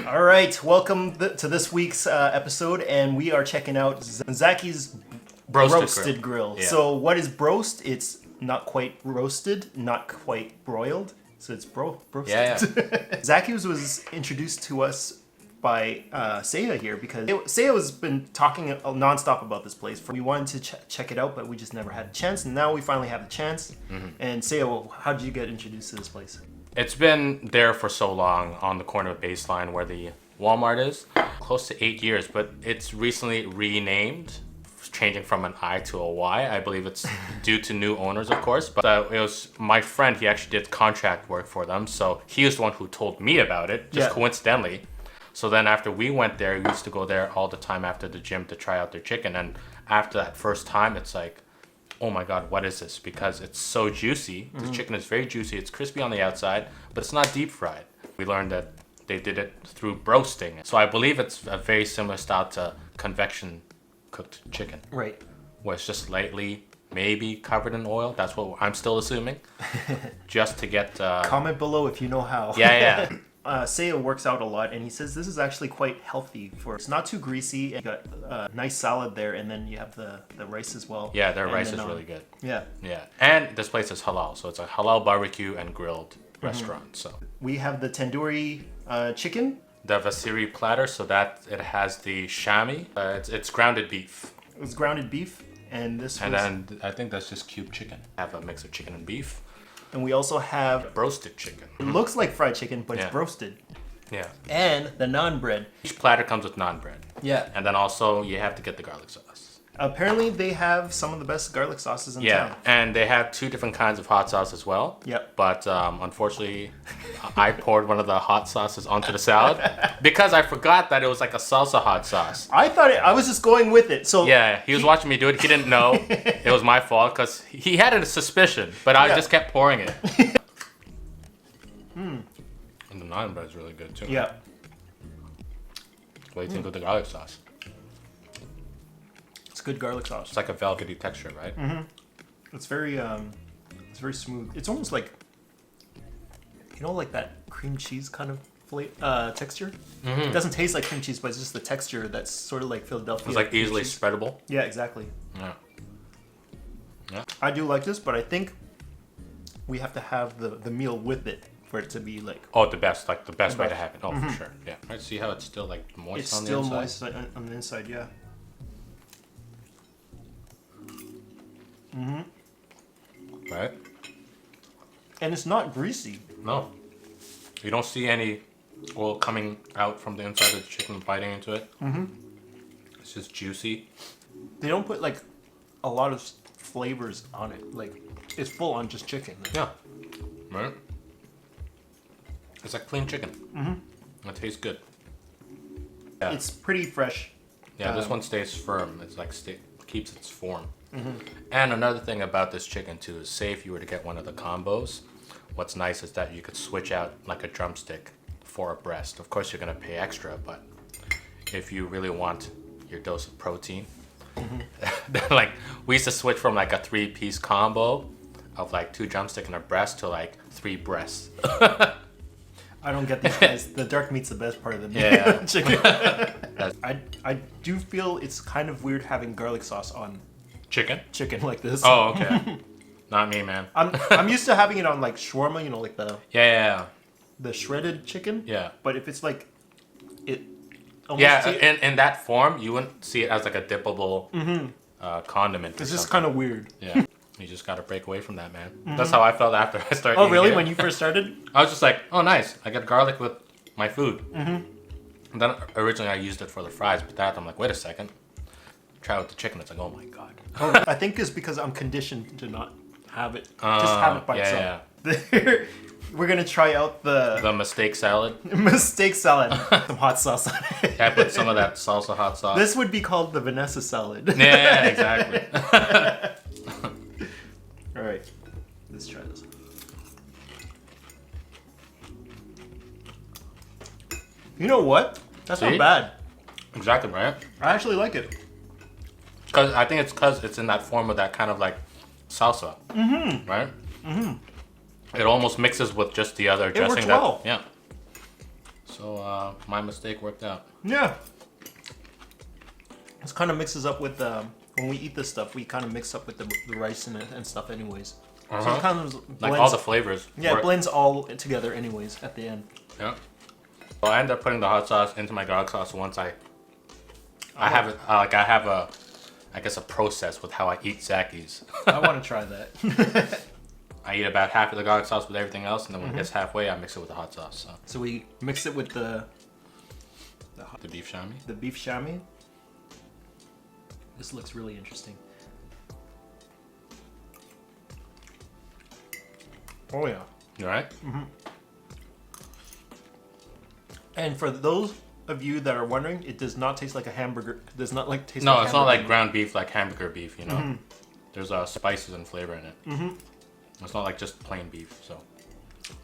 All right, welcome to this week's episode, and we are checking out Zaky's roasted grill. Yeah. So what is broast? It's not quite roasted, not quite broiled, so it's broasted. Yeah. Zaky was introduced to us by Saya here because Saya has been talking nonstop about this place. We wanted to check it out, but we just never had a chance, and now we finally have a chance. And Saya, how did you get introduced to this place? It's been there for so long on the corner of Baseline where the Walmart is. Close to 8 years, but it's recently renamed, changing from an I to a Y. I believe it's due to new owners, of course. But it was my friend, he actually did contract work for them. So he was the one who told me about it, just coincidentally. So then after we went there, we used to go there all the time after the gym to try out their chicken. And after that first time, it's like, oh my God, what is this? Because it's so juicy. The chicken is very juicy. It's crispy on the outside, but it's not deep fried. We learned that they did it through broasting. So I believe it's a very similar style to convection cooked chicken. Right. Where it's just lightly, maybe covered in oil. That's what I'm still assuming. Just to get... Comment below if you know how. Yeah. Saya works out a lot, and he says this is actually quite healthy. It's not too greasy. You got a nice salad there, and then you have the rice as well. Yeah, their rice is really good. Yeah. And this place is halal, so it's a halal barbecue and grilled restaurant. So we have the Tandoori chicken. The Vaziri platter, so that it has the Shami. It's grounded beef. It was grounded beef, and this And was... then I think that's just cubed chicken. I have a mix of chicken and beef. And we also have... Broasted chicken. It looks like fried chicken, but it's roasted. Yeah. And the naan bread. Each platter comes with naan bread. Yeah. And then also you have to get the garlic sauce. Apparently they have some of the best garlic sauces in town. Yeah, and they have 2 different kinds of hot sauce as well. Yep. But unfortunately, I poured one of the hot sauces onto the salad because I forgot that it was like a salsa hot sauce. I was just going with it. So yeah, he was watching me do it. He didn't know it was my fault because he had a suspicion, but I just kept pouring it. And the naan bread is really good too. Yeah. What do you think of the garlic sauce? It's good garlic sauce. It's like a velvety texture, right? It's very smooth. It's almost like, like that cream cheese kind of texture. It doesn't taste like cream cheese, but it's just the texture that's sort of like Philadelphia. It's like easily cheese. spreadable. Yeah, exactly. Yeah. I do like this, but I think we have to have the meal with it for it to be like... Oh, the best way to have it. Oh, for sure. Yeah. Right. See how it's still like moist on the inside? It's still moist on the inside, yeah. Right? And it's not greasy. No. You don't see any oil coming out from the inside of the chicken biting into it. It's just juicy. They don't put like a lot of flavors on it. Like, it's full on just chicken. Yeah. Right? It's like clean chicken. It tastes good. Yeah. It's pretty fresh. Yeah, this one stays firm. It's like keeps its form. And another thing about this chicken too is, say if you were to get one of the combos, what's nice is that you could switch out like a drumstick for a breast. Of course, you're gonna pay extra, but if you really want your dose of protein, like we used to switch from like a 3-piece combo of like 2 drumstick and a breast to like 3 breasts. I don't get these guys. The dark meat's the best part of the meat. Yeah. Chicken. I do feel it's kind of weird having garlic sauce on Chicken like this. Oh, okay. Not me, man. I'm used to having it on like shawarma, like the shredded chicken. Yeah. But if it's like it. In that form, you wouldn't see it as like a dippable condiment. It's just kind of weird. Yeah. You just gotta break away from that, man. That's how I felt after I started. Oh, really? It. When you first started? I was just like, oh, nice. I got garlic with my food. And then originally I used it for the fries, but that I'm like, wait a second. Try with the chicken. It's like, oh my God. I think it's because I'm conditioned to not have it. Just have it by itself. Yeah. We're gonna try out the mistake salad. Mistake salad. Some hot sauce on it. I put some of that salsa hot sauce. This would be called the Vanessa salad. Yeah, exactly. All right, let's try this. You know what? That's not bad. Exactly, right? I actually like it. I think it's because it's in that form of that kind of like salsa. Right? It almost mixes with just the other dressing. Works well. Yeah. So my mistake worked out. Yeah. This kind of mixes up with when we eat this stuff. We kind of mix up with the rice and stuff, anyways. So it kind of blends, Like all the flavors. Yeah, it blends all together, anyways, at the end. Yeah. So I end up putting the hot sauce into my garlic sauce once I have it. I have a process with how I eat Zaky's. I want to try that. I eat about half of the garlic sauce with everything else, and then when it gets halfway, I mix it with the hot sauce. So we mix it with the beef shami. The beef shami. This looks really interesting. Oh yeah. You alright? Mm-hmm. And for those of you that are wondering, it does not taste like a hamburger. It does not taste No, like it's not like ground beef, like hamburger beef. You know, there's spices and flavor in it. Mm-hmm. It's not like just plain beef. So.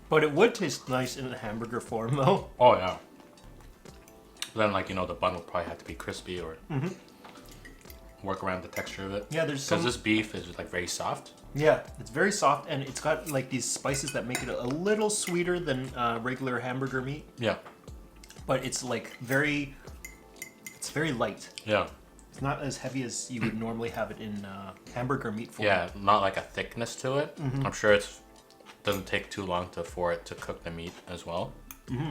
But it would taste nice in a hamburger form, though. Oh yeah. Then, like, you know, the bun will probably have to be crispy or work around the texture of it. Yeah, there's because this beef is like very soft. Yeah, it's very soft, and it's got like these spices that make it a little sweeter than regular hamburger meat. Yeah. But it's like very light. Yeah. It's not as heavy as you would normally have it in hamburger meat form. Yeah, not like a thickness to it. I'm sure it doesn't take too long for it to cook the meat as well.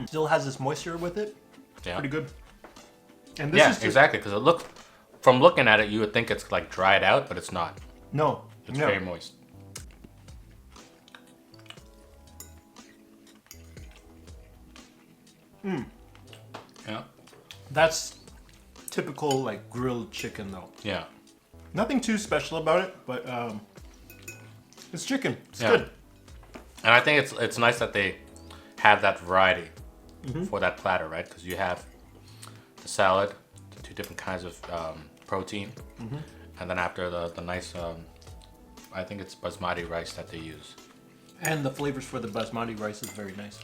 Still has this moisture with it. Yeah. Pretty good. And this is just, exactly, because from looking at it, you would think it's like dried out, but it's not. No. It's very moist. Yeah. That's typical like grilled chicken though. Yeah. Nothing too special about it, but it's chicken. It's good. And I think it's nice that they have that variety for that platter, right? Because you have the salad, the two different kinds of protein, and then after the nice, I think it's basmati rice that they use. And the flavors for the basmati rice is very nice.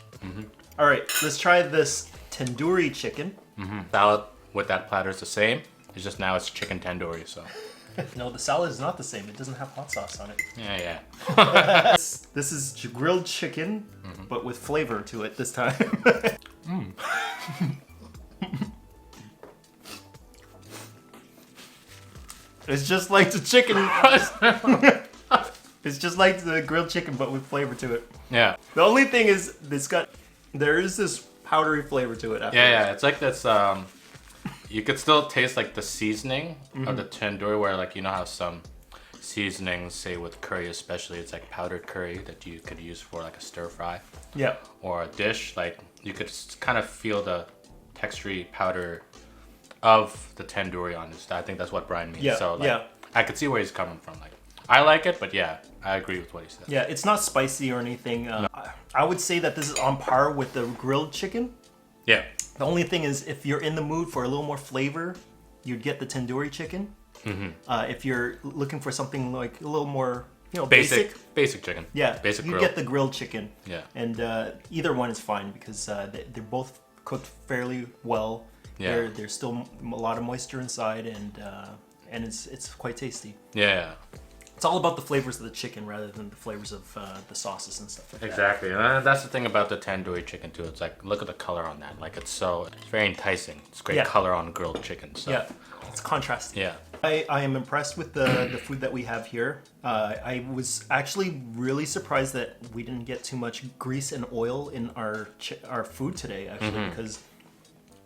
All right, let's try this tandoori chicken. Salad with that platter is the same. It's just now it's chicken tandoori, so. No, the salad is not the same. It doesn't have hot sauce on it. Yeah. This is grilled chicken, but with flavor to it this time. It's just like the chicken. It's just like the grilled chicken, but with flavor to it. Yeah. The only thing is, there is this powdery flavor to it. Yeah. It's like this. You could still taste like the seasoning of the tandoori, where like you know how some seasonings, say with curry especially, it's like powdered curry that you could use for like a stir fry. Yeah. Or a dish, like you could kind of feel the textury powder of the tandoori on this. I think that's what Brian means. Yeah. So like, I could see where he's coming from. Like, I like it, but yeah, I agree with what he said. Yeah, it's not spicy or anything. I would say that this is on par with the grilled chicken. Yeah. The only thing is, if you're in the mood for a little more flavor, you'd get the tandoori chicken. If you're looking for something like a little more, basic chicken. Yeah, basic you grill. get the grilled chicken. Yeah. And either one is fine because they're both cooked fairly well. Yeah. There's still a lot of moisture inside, and it's quite tasty. Yeah. It's all about the flavors of the chicken rather than the flavors of the sauces and stuff like that. Exactly, and that's the thing about the tandoori chicken too. It's like, look at the color on that. Like it's very enticing. It's great color on grilled chicken. So. Yeah, it's contrasting. Yeah. I am impressed with the food that we have here. I was actually really surprised that we didn't get too much grease and oil in our food today, actually, because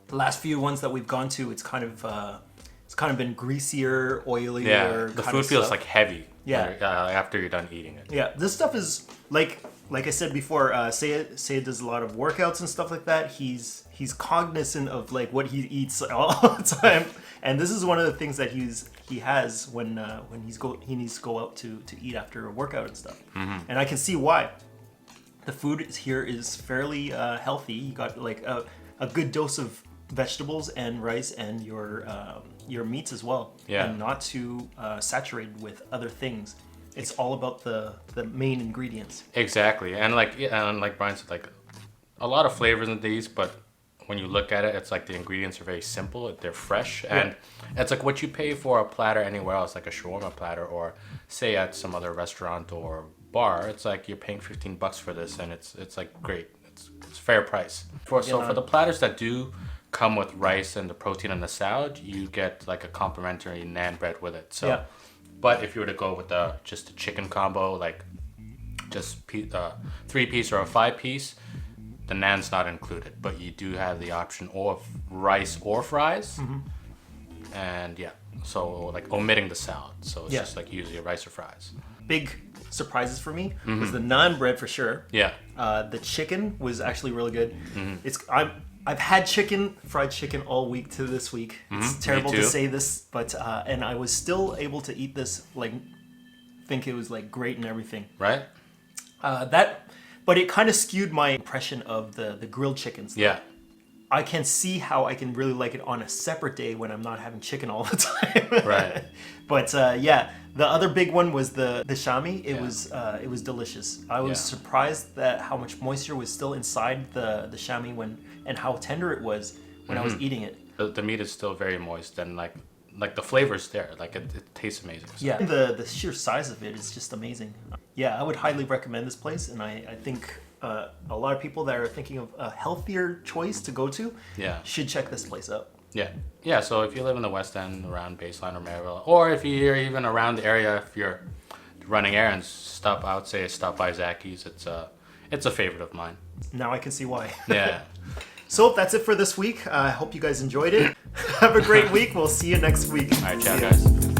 the last few ones that we've gone to, it's kind of been greasier, oilier. Yeah, the food feels like heavy. Yeah. After you're done eating it. Yeah, this stuff is like I said before. Saya does a lot of workouts and stuff like that. He's cognizant of like what he eats all the time, and this is one of the things that he has when he needs to go out to eat after a workout and stuff. And I can see why. The food here is fairly healthy. You got like a good dose of vegetables and rice and your meats as well. Yeah. And not too saturated with other things. It's all about the main ingredients. Exactly, and like Brian said, like a lot of flavors in these, but when you look at it, it's like the ingredients are very simple. They're fresh, and it's like what you pay for a platter anywhere else, like a shawarma platter, or say at some other restaurant or bar. It's like you're paying $15 for this, and it's like great. it's fair price. For the platters that do come with rice and the protein and the salad, you get like a complimentary naan bread with it. So, Yeah. but if you were to go with just a chicken combo, like just 3-piece or a 5-piece, the naan's not included, but you do have the option of rice or fries. And yeah, so like omitting the salad, so it's just like usually rice or fries. Big surprises for me was the naan bread for sure. Yeah. The chicken was actually really good. I've had fried chicken all week to this week. It's terrible to say this, but and I was still able to eat this, like think it was like great and everything. Right. But it kind of skewed my impression of the grilled chickens. Yeah. I can see how I can really like it on a separate day when I'm not having chicken all the time. Right. But yeah, the other big one was the Shami. It was delicious. I was surprised that how much moisture was still inside the Shami and how tender it was when I was eating it. The meat is still very moist and like the flavor's there. Like it tastes amazing. So. Yeah, the sheer size of it is just amazing. Yeah, I would highly recommend this place, and I think a lot of people that are thinking of a healthier choice to go to should check this place out. Yeah. So if you live in the West End, around Baseline or Maryville, or if you're even around the area, if you're running errands, I would say stop by Zaky's. It's a favorite of mine. Now I can see why. Yeah. So that's it for this week. I hope you guys enjoyed it. Have a great week. We'll see you next week. All right, ciao guys.